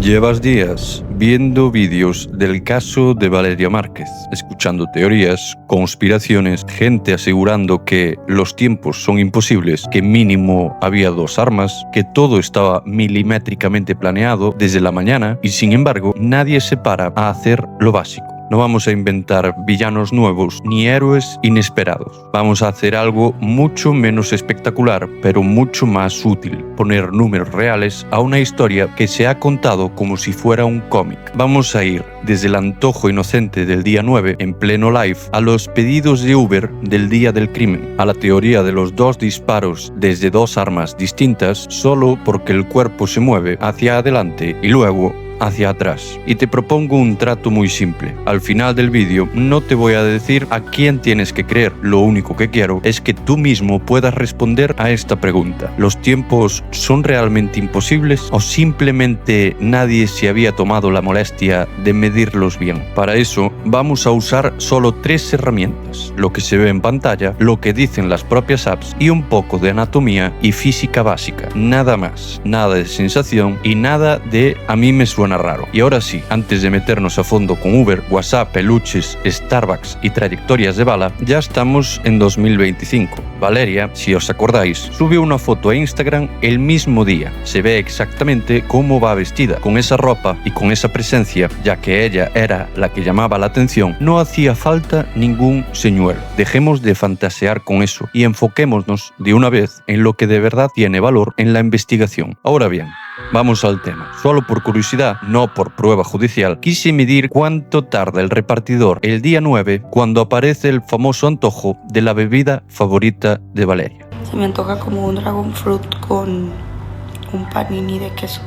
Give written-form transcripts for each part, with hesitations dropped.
Llevas días viendo vídeos del caso de Valeria Márquez, escuchando teorías, conspiraciones, gente asegurando que los tiempos son imposibles, que mínimo había 2 armas, que todo estaba milimétricamente planeado desde la mañana y sin embargo nadie se para a hacer lo básico. No vamos a inventar villanos nuevos ni héroes inesperados. Vamos a hacer algo mucho menos espectacular, pero mucho más útil. Poner números reales a una historia que se ha contado como si fuera un cómic. Vamos a ir desde el antojo inocente del día 9 en pleno live a los pedidos de Uber del día del crimen, a la teoría de los 2 disparos desde 2 armas distintas solo porque el cuerpo se mueve hacia adelante y luego hacia atrás. Y te propongo un trato muy simple. Al final del vídeo no te voy a decir a quién tienes que creer. Lo único que quiero es que tú mismo puedas responder a esta pregunta. ¿Los tiempos son realmente imposibles o simplemente nadie se había tomado la molestia de medirlos bien? Para eso vamos a usar solo 3 herramientas. Lo que se ve en pantalla, lo que dicen las propias apps y un poco de anatomía y física básica. Nada más. Nada de sensación y nada de a mí me suena raro. Y ahora sí, antes de meternos a fondo con Uber, WhatsApp, peluches, Starbucks y trayectorias de bala, ya estamos en 2025. Valeria, si os acordáis, subió una foto a Instagram el mismo día. Se ve exactamente cómo va vestida, con esa ropa y con esa presencia, ya que ella era la que llamaba la atención. No hacía falta ningún señuelo. Dejemos de fantasear con eso y enfoquémonos de una vez en lo que de verdad tiene valor en la investigación. Ahora bien, vamos al tema. Solo por curiosidad, no por prueba judicial, quise medir cuánto tarda el repartidor el día 9 cuando aparece el famoso antojo de la bebida favorita de Valeria. Se me antoja como un dragon fruit con un panini de queso.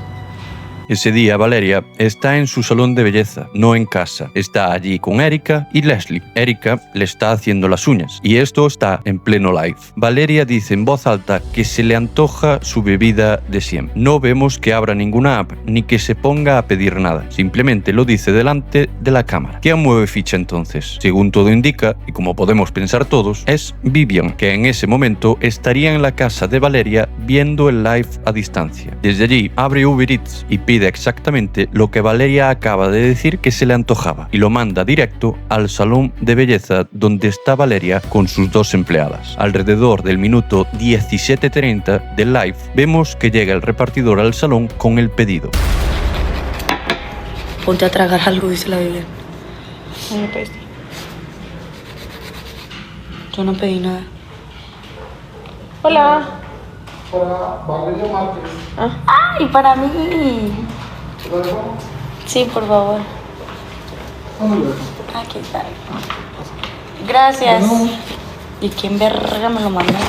Ese día Valeria está en su salón de belleza, no en casa. Está allí con Erika y Leslie. Erika le está haciendo las uñas y esto está en pleno live. Valeria dice en voz alta que se le antoja su bebida de siempre. No vemos que abra ninguna app ni que se ponga a pedir nada. Simplemente lo dice delante de la cámara. ¿Quién mueve ficha entonces? Según todo indica, y como podemos pensar todos, es Vivian, que en ese momento estaría en la casa de Valeria viendo el live a distancia. Desde allí abre Uber Eats y pide exactamente lo que Valeria acaba de decir que se le antojaba y lo manda directo al salón de belleza donde está Valeria con sus 2 empleadas. Alrededor del minuto 17:30 del live vemos que llega el repartidor al salón con el pedido. Ponte a tragar algo, dice la Biblia. No me pediste. Yo no pedí nada. Hola. Para Valeria Márquez. ¡Ay, para mí! Sí, por favor. Aquí está. Gracias. ¿Y quién verga me lo manda?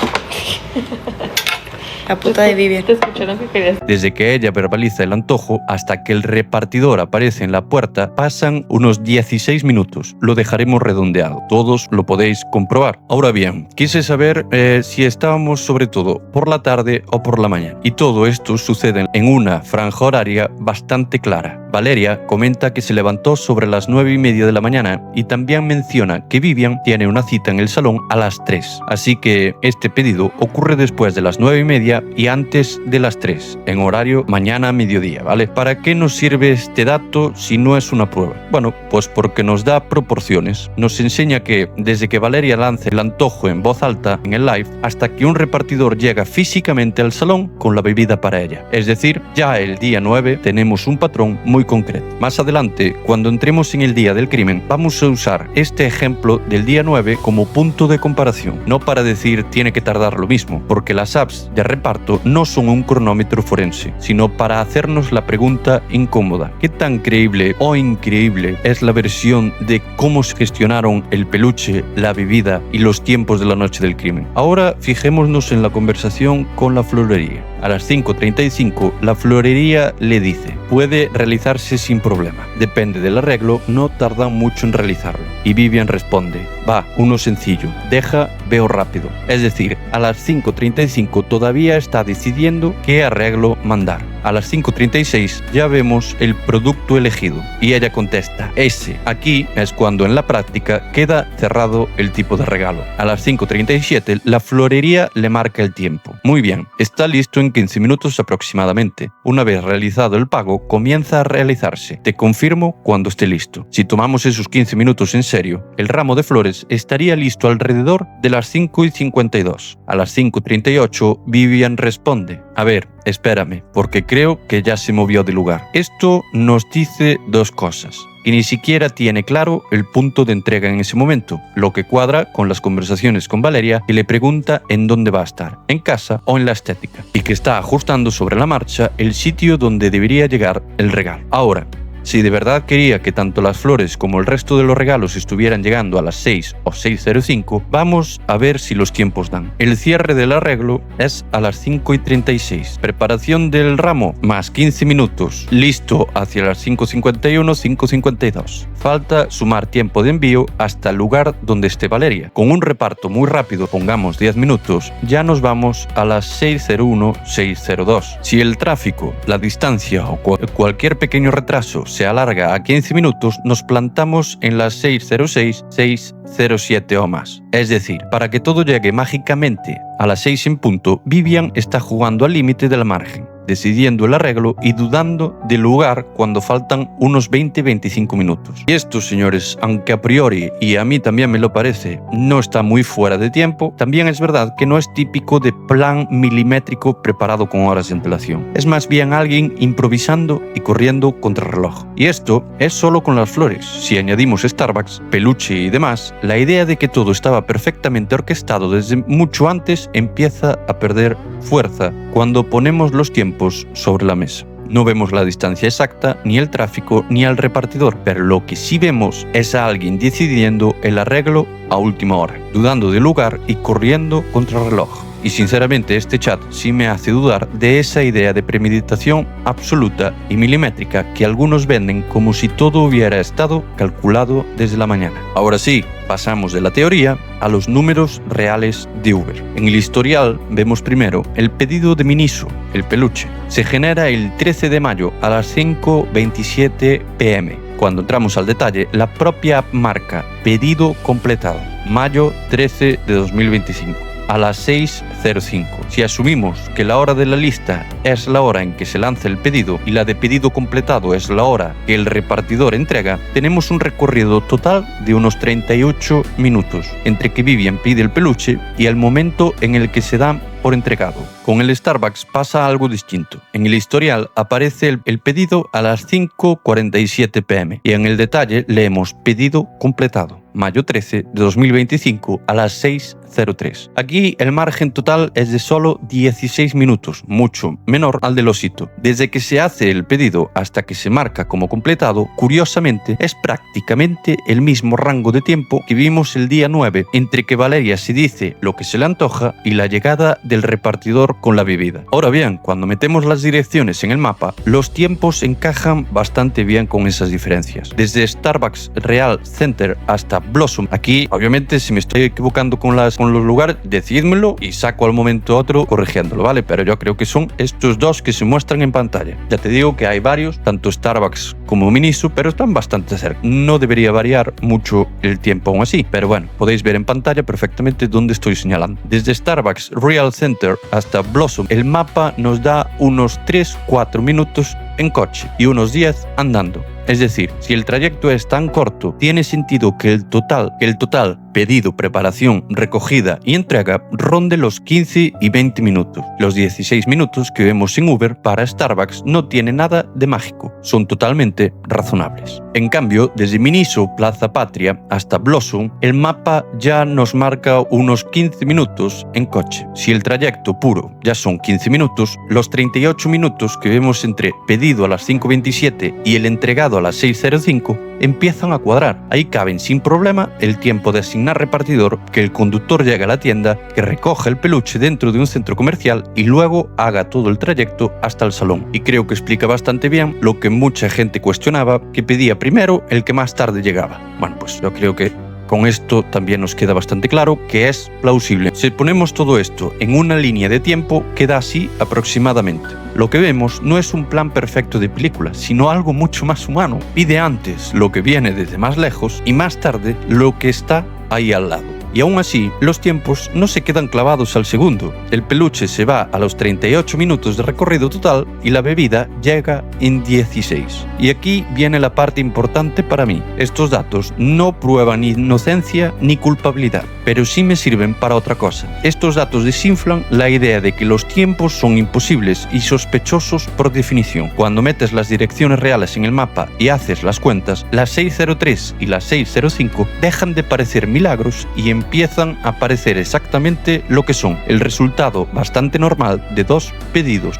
La puta de Vivian. Te escucharon que querías. Desde que ella verbaliza el antojo hasta que el repartidor aparece en la puerta pasan unos 16 minutos. Lo dejaremos redondeado. Todos lo podéis comprobar. Ahora bien, quise saber si estábamos sobre todo por la tarde o por la mañana. Y todo esto sucede en una franja horaria bastante clara. Valeria comenta que se levantó sobre las 9:30 de la mañana y también menciona que Vivian tiene una cita en el salón a las 3. Así que este pedido ocurre después de las 9:30 y antes de las 3, en horario mañana a mediodía, ¿vale? ¿Para qué nos sirve este dato si no es una prueba? Bueno, pues porque nos da proporciones. Nos enseña que desde que Valeria lance el antojo en voz alta en el live hasta que un repartidor llega físicamente al salón con la bebida para ella. Es decir, ya el día 9 tenemos un patrón muy concreto. Más adelante, cuando entremos en el día del crimen, vamos a usar este ejemplo del día 9 como punto de comparación. No para decir tiene que tardar lo mismo, porque las apps de reparto no son un cronómetro forense, sino para hacernos la pregunta incómoda. ¿Qué tan creíble o increíble es la versión de cómo se gestionaron el peluche, la bebida y los tiempos de la noche del crimen? Ahora fijémonos en la conversación con la florería. A las 5:35 la florería le dice: puede realizarse sin problema. Depende del arreglo, no tarda mucho en realizarlo. Y Vivian responde: va, uno sencillo, deja, veo rápido. Es decir, a las 5:35 todavía está decidiendo qué arreglo mandar. A las 5:36 ya vemos el producto elegido y ella contesta ese. Aquí es cuando en la práctica queda cerrado el tipo de regalo. A las 5:37 la florería le marca el tiempo. Muy bien, está listo en 15 minutos aproximadamente. Una vez realizado el pago, comienza a realizarse. Te confirmo cuando esté listo. Si tomamos esos 15 minutos en serio, el ramo de flores estaría listo alrededor de las 5:52. A las 5:38 Vivian responde: a ver, espérame, porque creo que ya se movió de lugar. Esto nos dice dos cosas. Y ni siquiera tiene claro el punto de entrega en ese momento, lo que cuadra con las conversaciones con Valeria, que le pregunta en dónde va a estar, en casa o en la estética, y que está ajustando sobre la marcha el sitio donde debería llegar el regalo. Ahora, si de verdad quería que tanto las flores como el resto de los regalos estuvieran llegando a las 6 o 6:05, vamos a ver si los tiempos dan. El cierre del arreglo es a las 5:36. Preparación del ramo, más 15 minutos. Listo hacia las 5:51, 5:52. Falta sumar tiempo de envío hasta el lugar donde esté Valeria. Con un reparto muy rápido, pongamos 10 minutos, ya nos vamos a las 6:01, 6:02. Si el tráfico, la distancia o cualquier pequeño retraso se alarga a 15 minutos, nos plantamos en las 6:06, 6:07 o más. Es decir, para que todo llegue mágicamente a las 6 en punto, Vivian está jugando al límite del margen, decidiendo el arreglo y dudando del lugar cuando faltan unos 20-25 minutos. Y esto, señores, aunque a priori, y a mí también me lo parece, no está muy fuera de tiempo, también es verdad que no es típico de plan milimétrico preparado con horas de antelación. Es más bien alguien improvisando y corriendo contra el reloj. Y esto es solo con las flores. Si añadimos Starbucks, peluche y demás, la idea de que todo estaba perfectamente orquestado desde mucho antes empieza a perder fuerza cuando ponemos los tiempos sobre la mesa. No vemos la distancia exacta, ni el tráfico, ni al repartidor, pero lo que sí vemos es a alguien decidiendo el arreglo a última hora, dudando del lugar y corriendo contra el reloj. Y sinceramente este chat sí me hace dudar de esa idea de premeditación absoluta y milimétrica que algunos venden como si todo hubiera estado calculado desde la mañana. Ahora sí, pasamos de la teoría a los números reales de Uber. En el historial vemos primero el pedido de Miniso, el peluche. Se genera el 13 de mayo a las 5:27 p.m. Cuando entramos al detalle, la propia app marca pedido completado, mayo 13 de 2025. A las 6:05. Si asumimos que la hora de la lista es la hora en que se lanza el pedido y la de pedido completado es la hora que el repartidor entrega, tenemos un recorrido total de unos 38 minutos entre que Vivian pide el peluche y el momento en el que se da por entregado. Con el Starbucks pasa algo distinto. En el historial aparece el pedido a las 5:47 p.m. y en el detalle leemos pedido completado, mayo 13 de 2025 a las 6:03. Aquí el margen total es de solo 16 minutos, mucho menor al del osito. Desde que se hace el pedido hasta que se marca como completado, curiosamente, es prácticamente el mismo rango de tiempo que vimos el día 9 entre que Valeria se dice lo que se le antoja y la llegada del repartidor con la bebida. Ahora bien, cuando metemos las direcciones en el mapa, los tiempos encajan bastante bien con esas diferencias. Desde Starbucks Real Center hasta Blossom. Aquí, obviamente, si me estoy equivocando con los lugares, decídmelo y saco al momento otro corrigiéndolo, ¿vale? Pero yo creo que son estos dos que se muestran en pantalla. Ya te digo que hay varios, tanto Starbucks como Miniso, pero están bastante cerca. No debería variar mucho el tiempo aún así, pero bueno, podéis ver en pantalla perfectamente dónde estoy señalando. Desde Starbucks Real Center hasta Blossom, el mapa nos da unos 3-4 minutos en coche y unos 10 andando. Es decir, si el trayecto es tan corto, tiene sentido que el total pedido, preparación, recogida y entrega ronde los 15 y 20 minutos. Los 16 minutos que vemos en Uber para Starbucks no tiene nada de mágico, son totalmente razonables. En cambio, desde Miniso, Plaza Patria, hasta Blossom, el mapa ya nos marca unos 15 minutos en coche. Si el trayecto puro ya son 15 minutos, los 38 minutos que vemos entre pedido a las 5:27 y el entregado a las 6:05 empiezan a cuadrar. Ahí caben sin problema el tiempo de asignar repartidor, que el conductor llegue a la tienda, que recoja el peluche dentro de un centro comercial y luego haga todo el trayecto hasta el salón. Y creo que explica bastante bien lo que mucha gente cuestionaba, que pedía primero el que más tarde llegaba. Bueno, pues yo creo que Con esto también nos queda bastante claro que es plausible. Si ponemos todo esto en una línea de tiempo, queda así aproximadamente. Lo que vemos no es un plan perfecto de película, sino algo mucho más humano. Pide antes lo que viene desde más lejos y más tarde lo que está ahí al lado. Y aún así, los tiempos no se quedan clavados al segundo. El peluche se va a los 38 minutos de recorrido total y la bebida llega en 16. Y aquí viene la parte importante para mí. Estos datos no prueban ni inocencia ni culpabilidad, pero sí me sirven para otra cosa. Estos datos desinflan la idea de que los tiempos son imposibles y sospechosos por definición. Cuando metes las direcciones reales en el mapa y haces las cuentas, las 603 y las 605 dejan de parecer milagros y empiezan a parecer exactamente lo que son, el resultado bastante normal de dos pedidos.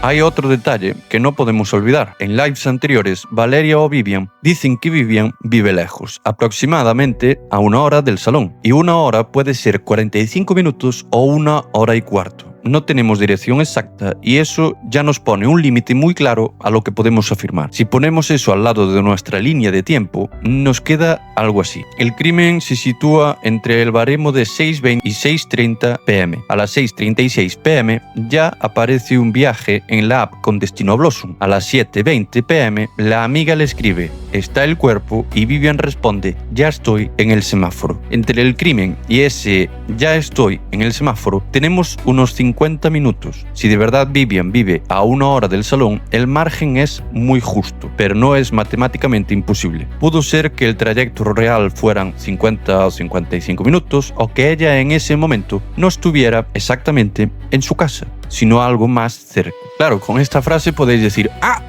Hay otro detalle que no podemos olvidar. En lives anteriores, Valeria o Vivian dicen que Vivian vive lejos, aproximadamente a 1 hora del salón. Y 1 hora puede ser 45 minutos o 1 hora y cuarto. No tenemos dirección exacta y eso ya nos pone un límite muy claro a lo que podemos afirmar. Si ponemos eso al lado de nuestra línea de tiempo, nos queda algo así. El crimen se sitúa entre el baremo de 6:20 y 6:30 pm. A las 6:36 pm ya aparece un viaje en la app con destino a Blossom. A las 7:20 pm la amiga le escribe «Está el cuerpo» y Vivian responde «Ya estoy en el semáforo». Entre el crimen y ese «Ya estoy en el semáforo» tenemos unos 50 minutos. Si de verdad Vivian vive a 1 hora del salón, el margen es muy justo, pero no es matemáticamente imposible. Pudo ser que el trayecto real fueran 50 o 55 minutos o que ella en ese momento no estuviera exactamente en su casa, sino algo más cerca. Claro, con esta frase podéis decir «¡Ah!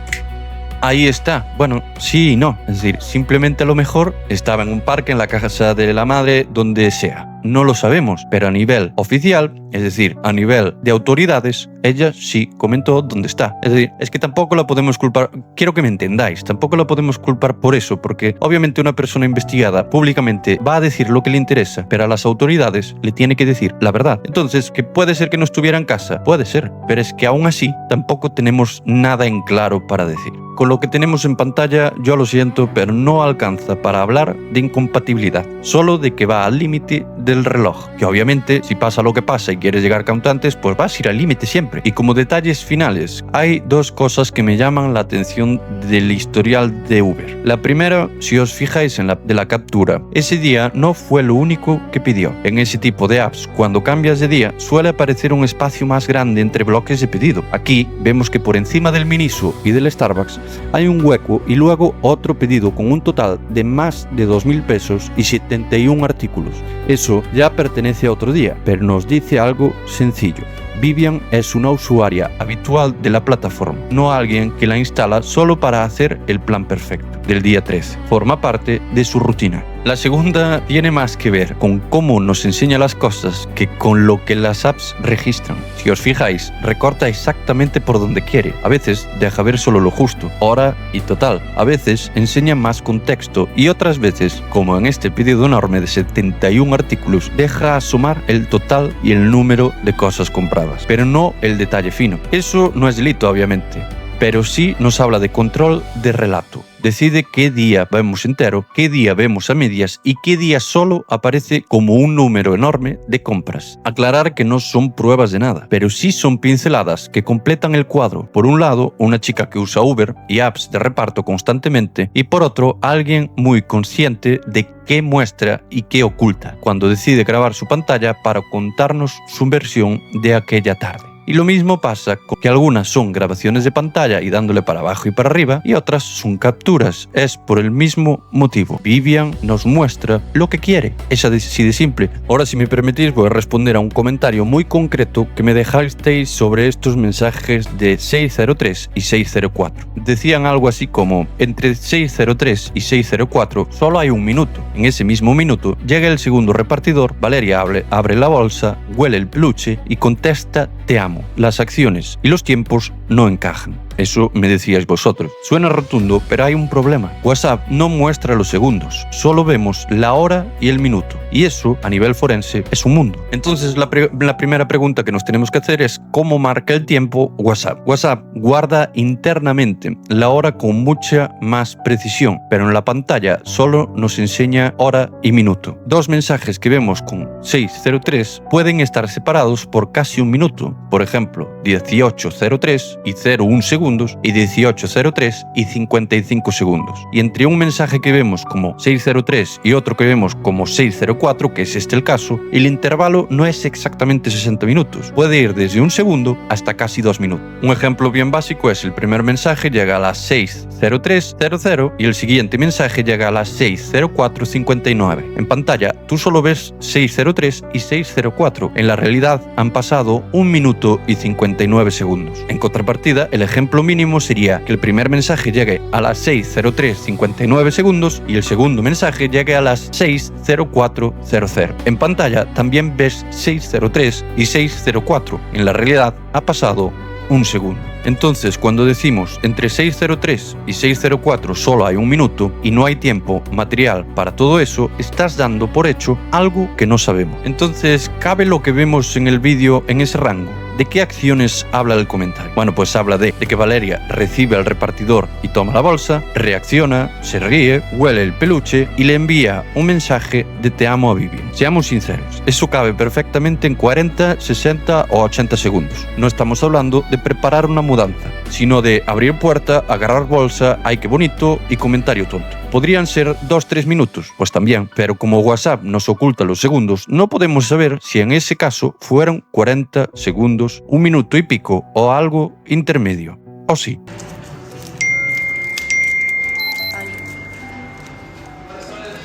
Ahí está». Bueno, sí y no. Es decir, simplemente a lo mejor estaba en un parque, en la casa de la madre, donde sea. No lo sabemos, pero a nivel oficial, es decir, a nivel de autoridades, ella sí comentó dónde está. Es decir, es que tampoco la podemos culpar, quiero que me entendáis, tampoco la podemos culpar por eso, porque obviamente una persona investigada públicamente va a decir lo que le interesa, pero a las autoridades le tiene que decir la verdad. Entonces, que puede ser que no estuviera en casa, puede ser, pero es que aún así tampoco tenemos nada en claro para decir. Con lo que tenemos en pantalla, yo lo siento, pero no alcanza para hablar de incompatibilidad, solo de que va al límite del reloj, que obviamente si pasa lo que pasa y quieres llegar cuanto antes, pues vas a ir al límite siempre. Y como detalles finales, hay dos cosas que me llaman la atención del historial de Uber. La primera, si os fijáis en la captura, ese día no fue lo único que pidió. En ese tipo de apps, cuando cambias de día, suele aparecer un espacio más grande entre bloques de pedido. Aquí vemos que por encima del Miniso y del Starbucks hay un hueco y luego otro pedido con un total de más de 2.000 pesos y 71 artículos. Eso ya pertenece a otro día, pero nos dice algo sencillo. Vivian es una usuaria habitual de la plataforma, no alguien que la instala solo para hacer el plan perfecto del día 13. Forma parte de su rutina. La segunda tiene más que ver con cómo nos enseña las cosas que con lo que las apps registran. Si os fijáis, recorta exactamente por donde quiere. A veces deja ver solo lo justo, hora y total. A veces enseña más contexto y otras veces, como en este pedido enorme de 71 artículos, deja asomar el total y el número de cosas compradas, pero no el detalle fino. Eso no es delito, obviamente, pero sí nos habla de control de relato. Decide qué día vemos entero, qué día vemos a medias y qué día solo aparece como un número enorme de compras. Aclarar que no son pruebas de nada, pero sí son pinceladas que completan el cuadro. Por un lado, una chica que usa Uber y apps de reparto constantemente, y por otro, alguien muy consciente de qué muestra y qué oculta, cuando decide grabar su pantalla para contarnos su versión de aquella tarde. Y lo mismo pasa con que algunas son grabaciones de pantalla y dándole para abajo y para arriba, y otras son capturas. Es por el mismo motivo. Vivian nos muestra lo que quiere. Es así de simple. Ahora, si me permitís, voy a responder a un comentario muy concreto que me dejasteis sobre estos mensajes de 603 y 604. Decían algo así como: entre 603 y 604 solo hay un minuto. En ese mismo minuto llega el segundo repartidor, Valeria abre la bolsa, huele el peluche y contesta: te amo. Las acciones y los tiempos no encajan. Eso me decíais vosotros. Suena rotundo, pero hay un problema. WhatsApp no muestra los segundos, solo vemos la hora y el minuto. Y eso, a nivel forense, es un mundo. Entonces, la primera pregunta que nos tenemos que hacer es ¿cómo marca el tiempo WhatsApp? WhatsApp guarda internamente la hora con mucha más precisión, pero en la pantalla solo nos enseña hora y minuto. Dos mensajes que vemos con 603 pueden estar separados por casi un minuto. Por ejemplo, 1803 y 01 segundos y 1803 y 55 segundos. Y entre un mensaje que vemos como 603 y otro que vemos como 604, que es este el caso, el intervalo no es exactamente 60 minutos. Puede ir desde un segundo hasta casi 2 minutos. Un ejemplo bien básico es el primer mensaje llega a las 6:03:00 y el siguiente mensaje llega a las 6:04:59. En pantalla tú solo ves 6:03 y 6:04. En la realidad han pasado 1 minuto y 59 segundos. En contrapartida, el ejemplo mínimo sería que el primer mensaje llegue a las 6:03:59 segundos y el segundo mensaje llegue a las 6:04:00. En pantalla también ves 6:03 y 6:04. En la realidad ha pasado 1 segundo. Entonces, cuando decimos entre 6:03 y 6:04 solo hay 1 minuto y no hay tiempo material para todo eso, estás dando por hecho algo que no sabemos. Entonces, ¿cabe lo que vemos en el vídeo en ese rango? ¿De qué acciones habla el comentario? Bueno, pues habla de que Valeria recibe al repartidor y toma la bolsa, reacciona, se ríe, huele el peluche y le envía un mensaje de te amo a Vivi. Seamos sinceros, eso cabe perfectamente en 40, 60 o 80 segundos. No estamos hablando de preparar una mudanza, sino de abrir puerta, agarrar bolsa, ay qué bonito y comentario tonto. ¿Podrían ser 2-3 minutos? Pues también, pero como WhatsApp nos oculta los segundos, no podemos saber si en ese caso fueron 40 segundos, 1 minuto y pico o algo intermedio. ¿O sí?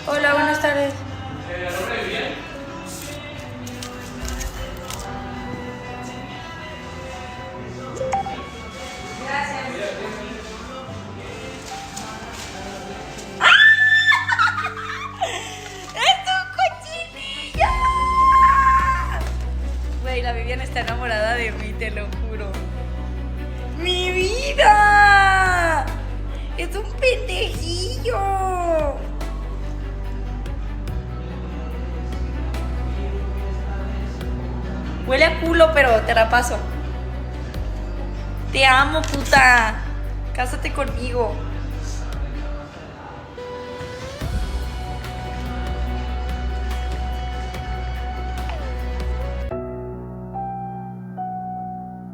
Hola, buenas tardes. La Viviana está enamorada de mí, te lo juro. ¡Mi vida! ¡Es un pendejillo! Huele a culo, pero te la paso. Te amo, puta. Cásate conmigo.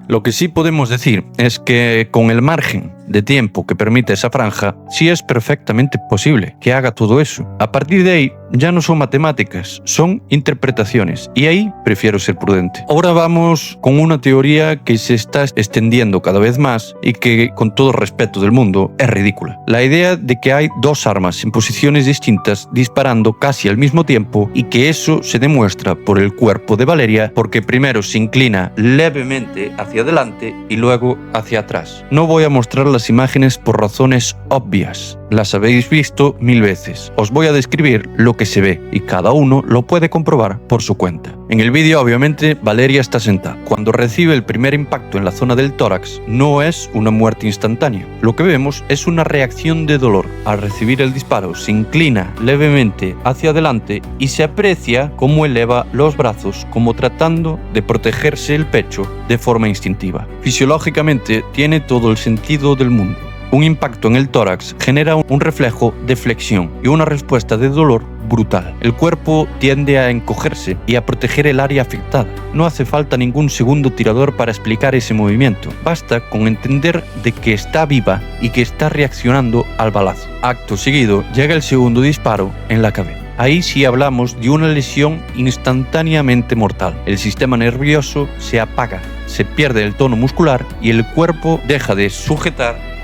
Lo que sí podemos decir es que con el margen de tiempo que permite esa franja, sí es perfectamente posible que haga todo eso. A partir de ahí, ya no son matemáticas, son interpretaciones, y ahí prefiero ser prudente. Ahora vamos con una teoría que se está extendiendo cada vez más y que, con todo respeto del mundo, es ridícula. La idea de que hay 2 armas en posiciones distintas disparando casi al mismo tiempo y que eso se demuestra por el cuerpo de Valeria porque primero se inclina levemente hacia adelante y luego hacia atrás. No voy a mostrar las imágenes por razones obvias. Las habéis visto 1000 veces. Os voy a describir lo que se ve y cada uno lo puede comprobar por su cuenta. En el vídeo, obviamente, Valeria está sentada. Cuando recibe el primer impacto en la zona del tórax, no es una muerte instantánea. Lo que vemos es una reacción de dolor. Al recibir el disparo, se inclina levemente hacia adelante y se aprecia cómo eleva los brazos, como tratando de protegerse el pecho de forma instintiva. Fisiológicamente, tiene todo el sentido del mundo. Un impacto en el tórax genera un reflejo de flexión y una respuesta de dolor brutal. El cuerpo tiende a encogerse y a proteger el área afectada. No hace falta ningún segundo tirador para explicar ese movimiento. Basta con entender de que está viva y que está reaccionando al balazo. Acto seguido, llega el segundo disparo en la cabeza. Ahí sí hablamos de una lesión instantáneamente mortal. El sistema nervioso se apaga, se pierde el tono muscular y el cuerpo deja de sujetar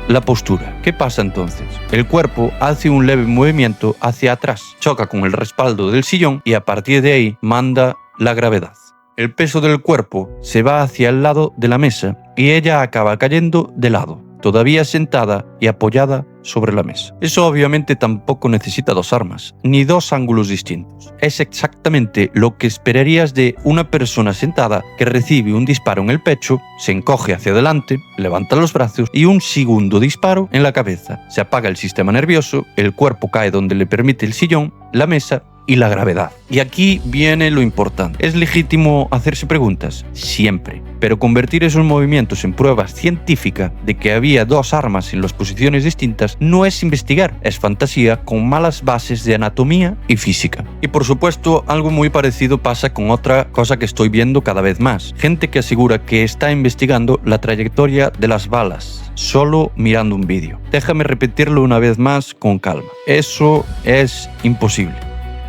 la postura. ¿Qué pasa entonces? El cuerpo hace un leve movimiento hacia atrás, choca con el respaldo del sillón y a partir de ahí manda la gravedad. El peso del cuerpo se va hacia el lado de la mesa y ella acaba cayendo de lado, todavía sentada y apoyada sobre la mesa. Eso obviamente tampoco necesita dos armas, ni dos ángulos distintos. Es exactamente lo que esperarías de una persona sentada que recibe un disparo en el pecho, se encoge hacia adelante, levanta los brazos y un segundo disparo en la cabeza. Se apaga el sistema nervioso, el cuerpo cae donde le permite el sillón, la mesa y la gravedad. Y aquí viene lo importante. ¿Es legítimo hacerse preguntas? Siempre. Pero convertir esos movimientos en pruebas científicas de que había dos armas en las posiciones distintas no es investigar, es fantasía con malas bases de anatomía y física. Y por supuesto, algo muy parecido pasa con otra cosa que estoy viendo cada vez más. Gente que asegura que está investigando la trayectoria de las balas solo mirando un vídeo. Déjame repetirlo una vez más con calma. Eso es imposible.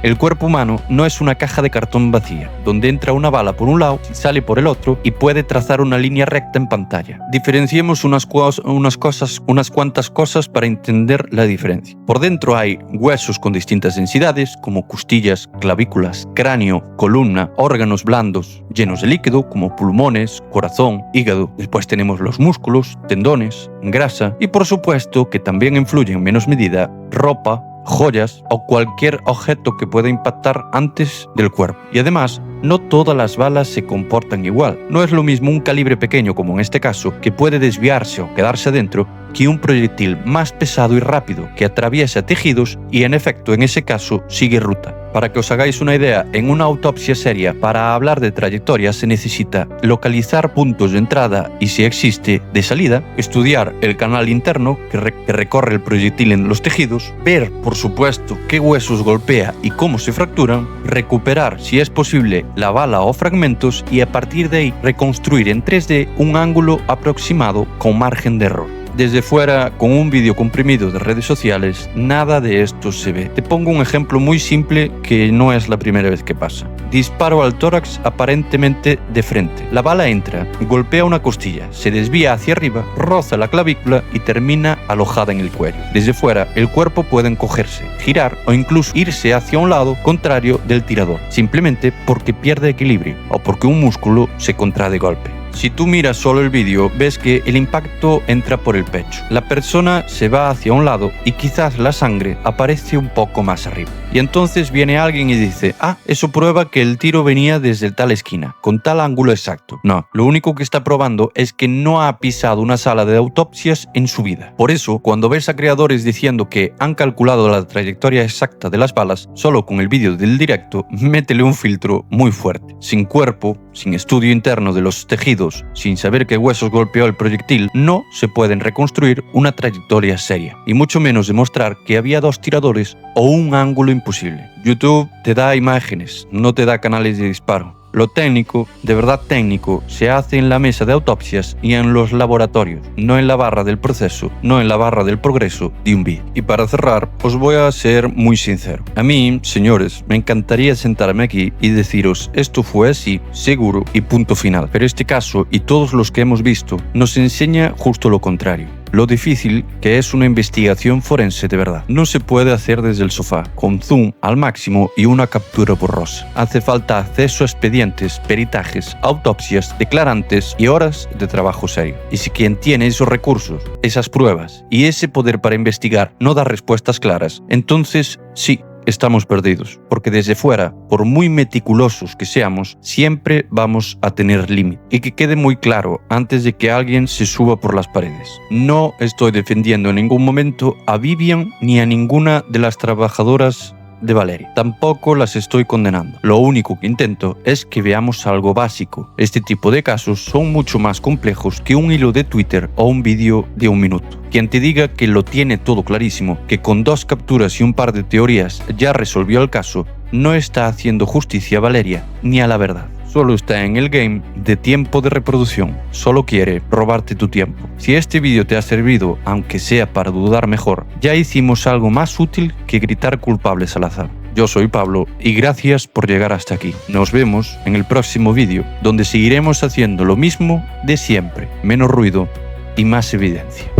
El cuerpo humano no es una caja de cartón vacía, donde entra una bala por un lado y sale por el otro y puede trazar una línea recta en pantalla. Diferenciemos unas cuantas cosas para entender la diferencia. Por dentro hay huesos con distintas densidades, como costillas, clavículas, cráneo, columna, órganos blandos llenos de líquido, como pulmones, corazón, hígado. Después tenemos los músculos, tendones, grasa y por supuesto que también influye en menos medida ropa, joyas o cualquier objeto que pueda impactar antes del cuerpo. Y además, no todas las balas se comportan igual. No es lo mismo un calibre pequeño, como en este caso, que puede desviarse o quedarse dentro, que un proyectil más pesado y rápido que atraviesa tejidos y en efecto en ese caso sigue ruta. Para que os hagáis una idea, en una autopsia seria para hablar de trayectoria se necesita localizar puntos de entrada y si existe de salida, estudiar el canal interno que recorre el proyectil en los tejidos, ver por supuesto qué huesos golpea y cómo se fracturan, recuperar si es posible la bala o fragmentos y a partir de ahí reconstruir en 3D un ángulo aproximado con margen de error. Desde fuera, con un vídeo comprimido de redes sociales, nada de esto se ve. Te pongo un ejemplo muy simple que no es la primera vez que pasa. Disparo al tórax aparentemente de frente. La bala entra, golpea una costilla, se desvía hacia arriba, roza la clavícula y termina alojada en el cuello. Desde fuera, el cuerpo puede encogerse, girar o incluso irse hacia un lado contrario del tirador, simplemente porque pierde equilibrio o porque un músculo se contrae de golpe. Si tú miras solo el vídeo, ves que el impacto entra por el pecho. La persona se va hacia un lado y quizás la sangre aparece un poco más arriba. Y entonces viene alguien y dice, eso prueba que el tiro venía desde tal esquina, con tal ángulo exacto. No, lo único que está probando es que no ha pisado una sala de autopsias en su vida. Por eso, cuando ves a creadores diciendo que han calculado la trayectoria exacta de las balas solo con el vídeo del directo, métele un filtro muy fuerte. Sin cuerpo, sin estudio interno de los tejidos, sin saber qué huesos golpeó el proyectil, no se pueden reconstruir una trayectoria seria, y mucho menos demostrar que había dos tiradores o un ángulo imposible. YouTube te da imágenes, no te da canales de disparo. Lo técnico, de verdad técnico, se hace en la mesa de autopsias y en los laboratorios, no en la barra del proceso, no en la barra del progreso de un vídeo. Y para cerrar, os voy a ser muy sincero. A mí, señores, me encantaría sentarme aquí y deciros esto fue así, seguro y punto final. Pero este caso y todos los que hemos visto nos enseña justo lo contrario. Lo difícil que es una investigación forense de verdad. No se puede hacer desde el sofá, con zoom al máximo y una captura borrosa. Hace falta acceso a expedientes, peritajes, autopsias, declarantes y horas de trabajo serio. Y si quien tiene esos recursos, esas pruebas y ese poder para investigar no da respuestas claras, entonces sí, estamos perdidos, porque desde fuera, por muy meticulosos que seamos, siempre vamos a tener límite. Y que quede muy claro antes de que alguien se suba por las paredes. No estoy defendiendo en ningún momento a Vivian ni a ninguna de las trabajadoras de Valeria. Tampoco las estoy condenando. Lo único que intento es que veamos algo básico. Este tipo de casos son mucho más complejos que un hilo de Twitter o un vídeo de 1 minuto. Quien te diga que lo tiene todo clarísimo, que con 2 capturas y un par de teorías ya resolvió el caso, no está haciendo justicia a Valeria ni a la verdad. Solo está en el game de tiempo de reproducción. Solo quiere robarte tu tiempo. Si este vídeo te ha servido, aunque sea para dudar mejor, ya hicimos algo más útil que gritar culpables al azar. Yo soy Pablo y gracias por llegar hasta aquí. Nos vemos en el próximo vídeo, donde seguiremos haciendo lo mismo de siempre, menos ruido y más evidencia.